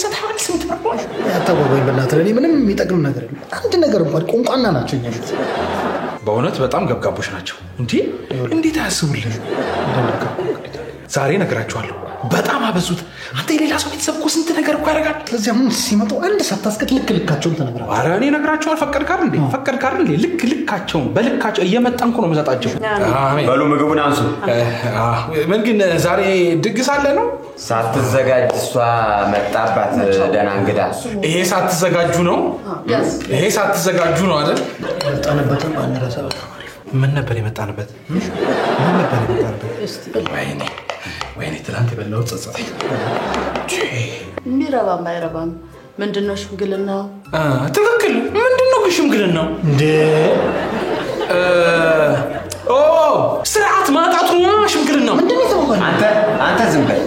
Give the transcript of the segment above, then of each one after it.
ሰታውን ስንት ነው ያታወቀኝ በእናትህ እኔ ምንም የሚጠቅም ነገር የለም አንድ ነገር እንኳን ቋንቋና ናቸው እኛት በእውነት በጣም ገብጋቦች ናቸው እንዴት አያስቡልኝ ዛሬ ነግራቸዋለሁ በጣም አበዙት አንተ የሌላ ሰው ቤተሰብ እኮ ስንት ነገር እኮ ያደርጋል ስለዚህ ምን ሲመጡ አንድ ሳታስከት ልክልካቸውን ተነግራቸው ኧረ እኔ ነግራቸዋል ፈቀድካር እንዴ ልክልካቸውን በልካቸው እየመጣንኩ ነው መሰጣቸው በሉ ምግቡን አንሱ ምን ግን ዛሬ ድግስ አለ ነው ሳትዘጋጅ እሷ መጣባት ደና እንግዳ ይሄ ሳትዘጋጁ ነው አይደል መጣንበትም አንረሳ በጣም ምን ነበር የመጣንበት ወይኔ ትላንት የበላው ጸጸተኝ ሚራባም አይራባም ምንድነው ሽምግልናው ትክክል ምንድነው ሽምግልናው እንዴ ስርዓት ማጣቱ ነው ሽምግልናው ምንድነው ተባባል አንተ ዝም በል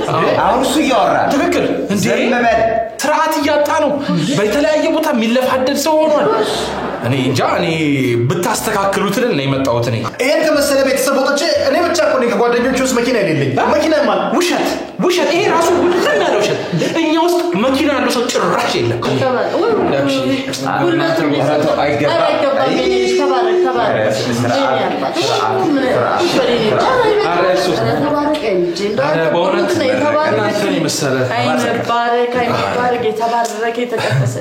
አሁን እሱ ያወራል ትክክል እንዴ ስርዓት ያጣ ነው በተለያየ ቦታ የሚለፋደድ ሰው ሆኗል እኔ እንጃ እኔ ብታስተካክሉት ለኔ የመጣሁት እኔ ይሄን ከመሰለ ቤተሰቦች እኔ ብቻ እኮ ነኝ ከጓደኞቹ ውስጥ መኪና የሌለኝ መኪና ማል ውሸት ይሄ ራሱ ሁሉም ያለው ውሸት እኛ ውስጥ መኪና ያለው ሰው ጭራሽ የለም አይባረክ የተባረከ የተቀደሰ